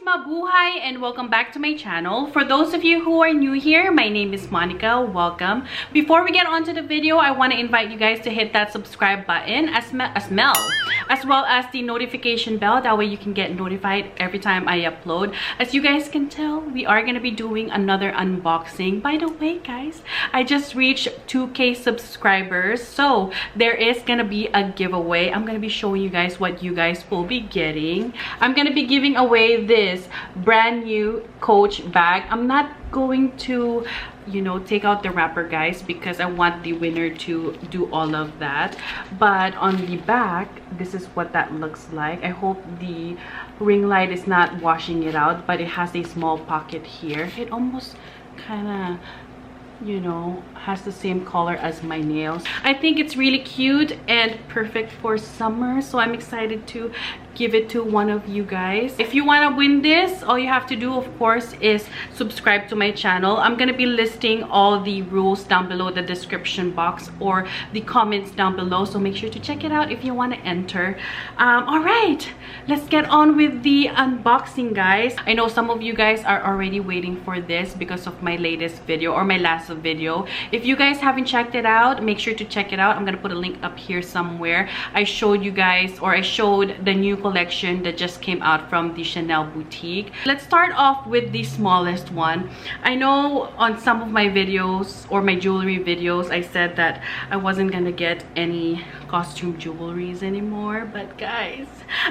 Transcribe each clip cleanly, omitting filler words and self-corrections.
Mabuhay and welcome back to my channel. For those of you who are new here, my name is Monica. Welcome. Before we get on to the video, I want to invite you guys to hit that subscribe button as well as the notification bell. That way you can get notified every time I upload. As you guys can tell, we are going to be doing another unboxing. By the way, guys, I just reached 2K subscribers, so there is going to be a giveaway. I'm going to be showing you guys what you guys will be getting. I'm going to be giving away this brand new Coach bag. I'm not going to, you know, take out the wrapper, guys, because I want the winner to do all of that. But on the back, this is what that looks like. I hope the ring light is not washing it out, but it has a small pocket here. It almost kind of, you know, has the same color as my nails. I think it's really cute and perfect for summer, so I'm excited to give it to one of you guys. If you want to win this, all you have to do, of course, is subscribe to my channel. I'm gonna be listing all the rules down below the description box or the comments down below, so make sure to check it out if you want to enter. All right, let's get on with the unboxing, guys. I know some of you guys are already waiting for this because of my latest video or my last video. If you guys haven't checked it out, make sure to check it out. I'm gonna put a link up here somewhere. I showed you guys, or I showed the new collection that just came out from the Chanel boutique. Let's start off with the smallest one. I know on some of my videos or my jewelry videos, I said that I wasn't gonna get any costume jewelries anymore, but guys,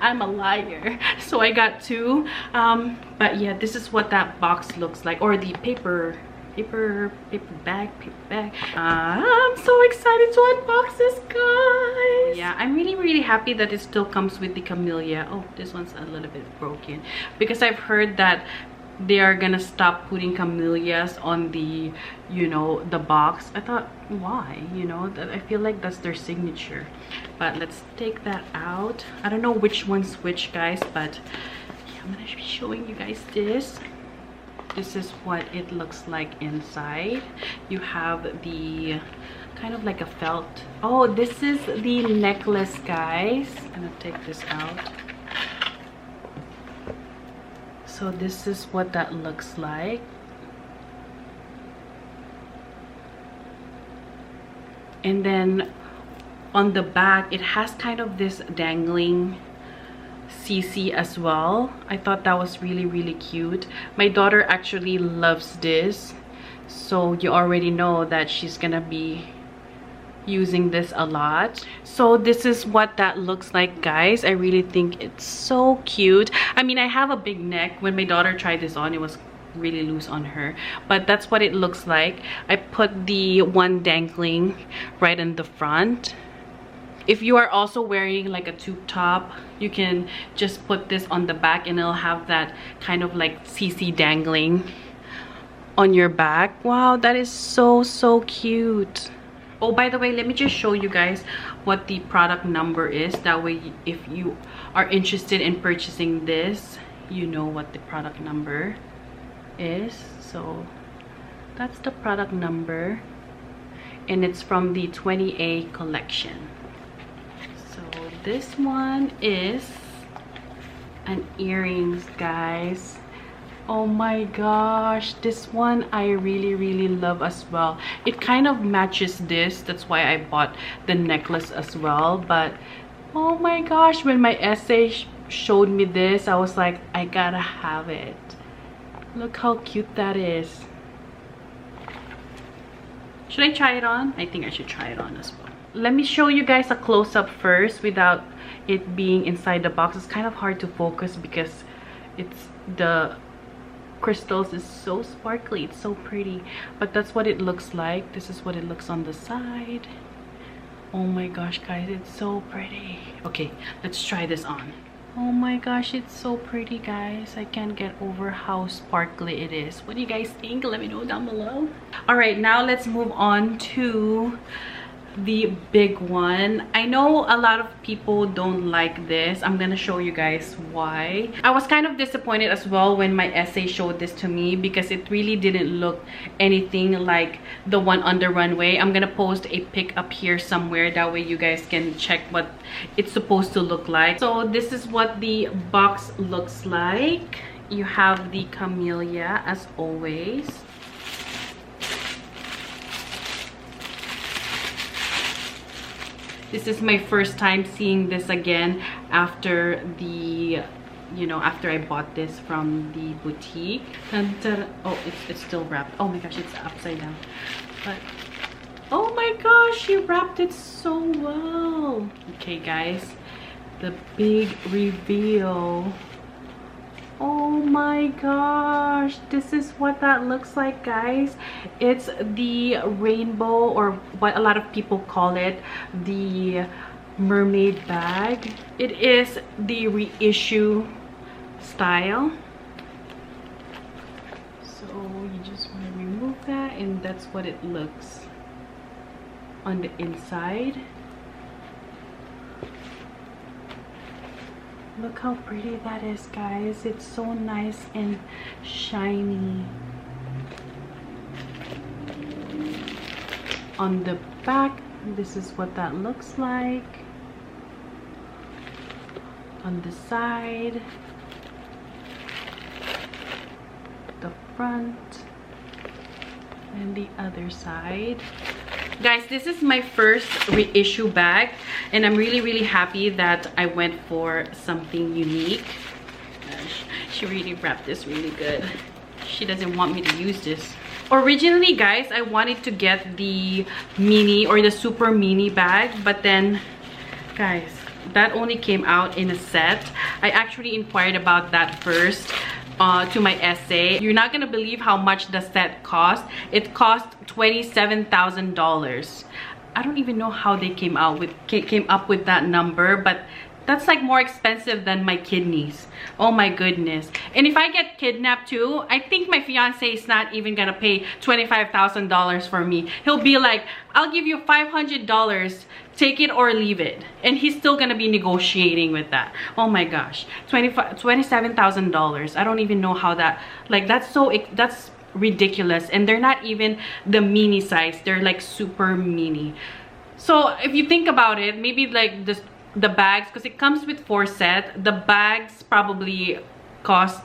I'm a liar. So I got two. But yeah, this is what that box looks like, or the paper bag. I'm so excited to unbox this, guys. Yeah, I'm really happy that it still comes with the camellia. Oh, this one's a little bit broken because I've heard that they are gonna stop putting camellias on the, you know, the box. I thought, why? You know, that I feel like that's their signature. But let's take that out. I don't know which one's which, guys, but yeah, I'm gonna be showing you guys this. This is what it looks like inside. You have the kind of like a felt. Oh, this is the necklace, guys. I'm gonna take this out. So this is what that looks like. And then on the back, it has kind of this dangling CC as well. I thought that was really cute. My daughter actually loves this, so you already know that she's gonna be using this a lot. So this is what that looks like, guys. I really think it's so cute. I mean, I have a big neck. When my daughter tried this on, it was really loose on her, but that's what it looks like. I put the one dangling right in the front. If you are also wearing like a tube top, you can just put this on the back and it'll have that kind of like CC dangling on your back. Wow, that is so cute. Oh, by the way, let me just show you guys what the product number is. That way, if you are interested in purchasing this, you know what the product number is. So that's the product number, and it's from the 20A collection. This one is an earrings, guys. Oh my gosh, this one I really love as well. It kind of matches this, that's why I bought the necklace as well. But oh my gosh, when my essay showed me this, I was like, I gotta have it. Look how cute that is. Should I try it on? I think I should try it on as well. Let me show you guys a close-up first without it being inside the box. It's kind of hard to focus because it's the crystals is so sparkly. It's so pretty, but that's what it looks like. This is what it looks on the side. Oh my gosh, guys, it's so pretty. Okay, let's try this on. Oh my gosh, it's so pretty, guys. I can't get over how sparkly it is. What do you guys think? Let me know down below. All right, now let's move on to the big one. I know a lot of people don't like this. I'm gonna show you guys why. I was kind of disappointed as well when my essay showed this to me because it really didn't look anything like the one on the runway. I'm gonna post a pic up here somewhere, that way you guys can check what it's supposed to look like. So this is what the box looks like. You have the camellia as always. This is my first time seeing this again after the, you know, after I bought this from the boutique. Dun, dun. Oh, it's still wrapped. Oh my gosh, it's upside down. But oh my gosh, she wrapped it so well. Okay guys, the big reveal. Oh my gosh, this is what that looks like, guys. It's the rainbow, or what a lot of people call it, the mermaid bag. It is the reissue style. So you just want to remove that, and that's what it looks on the inside. Look how pretty that is, guys. It's so nice and shiny. On the back, this is what that looks like. On the side, the front, and the other side. Guys, this is my first reissue bag, and I'm really happy that I went for something unique. Gosh, she really wrapped this really good. She doesn't want me to use this. Originally, guys, I wanted to get the mini or the super mini bag, but then, guys, that only came out in a set. I actually inquired about that first to my essay. You're not gonna believe how much the set cost. It cost $27,000. I don't even know how they came up with that number, but that's like more expensive than my kidneys. Oh my goodness. And if I get kidnapped too, I think my fiance is not even gonna pay $25,000 for me. He'll be like, I'll give you $500, take it or leave it. And he's still gonna be negotiating with that. Oh my gosh, $27,000. I don't even know how that, like, that's ridiculous. And they're not even the mini size, they're like super mini. So if you think about it, maybe like the bags, because it comes with 4 sets, the bags probably cost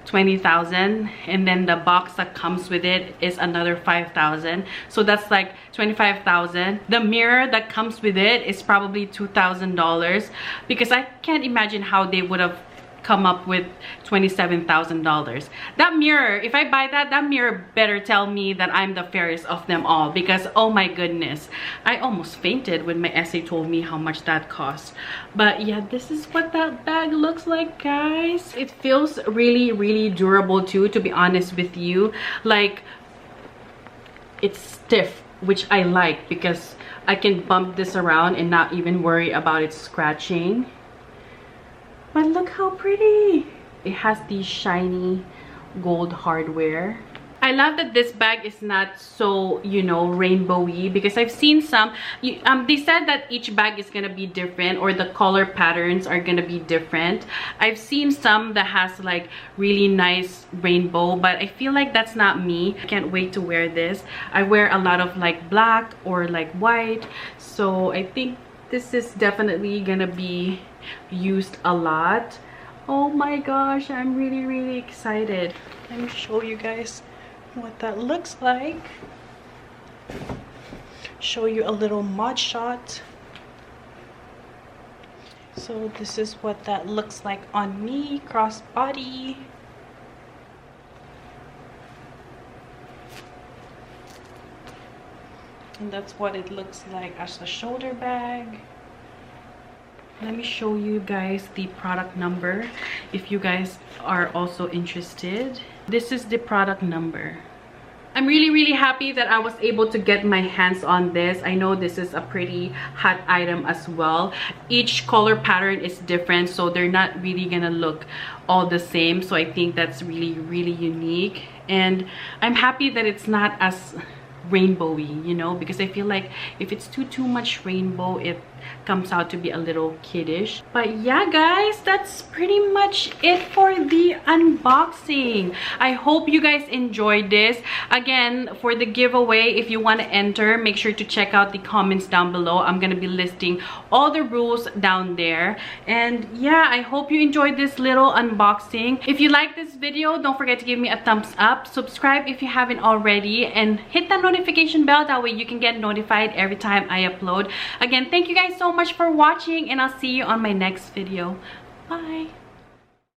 $20,000, and then the box that comes with it is another $5,000, so that's like $25,000. The mirror that comes with it is probably $2,000, because I can't imagine how they would have come up with $27,000. That mirror, if I buy that mirror better tell me that I'm the fairest of them all, because oh my goodness, I almost fainted when my essay told me how much that cost. But yeah, this is what that bag looks like, guys. It feels really durable too, to be honest with you. Like, it's stiff, which I like, because I can bump this around and not even worry about it scratching. But look how pretty. It has the shiny gold hardware. I love that this bag is not so, you know, rainbowy, because I've seen some, they said that each bag is gonna be different, or the color patterns are gonna be different. I've seen some that has like really nice rainbow, but I feel like that's not me. I can't wait to wear this. I wear a lot of like black or like white, so I think this is definitely gonna be used a lot. Oh my gosh, I'm really excited. Let me show you guys what that looks like. Show you a little mod shot. So this is what that looks like on me, crossbody. And that's what it looks like as a shoulder bag. Let me show you guys the product number if you guys are also interested. This is the product number. I'm really happy that I was able to get my hands on this. I know this is a pretty hot item as well. Each color pattern is different, so they're not really gonna look all the same. So I think that's really unique. And I'm happy that it's not as rainbowy, you know, because I feel like if it's too much rainbow, comes out to be a little kiddish. But yeah guys, that's pretty much it for the unboxing. I hope you guys enjoyed this. Again, for the giveaway, if you want to enter, make sure to check out the comments down below. I'm gonna be listing all the rules down there. And yeah, I hope you enjoyed this little unboxing. If you like this video, don't forget to give me a thumbs up, subscribe if you haven't already, and hit that notification bell. That way you can get notified every time I upload. Again, thank you guys so much for watching, and I'll see you on my next video. Bye.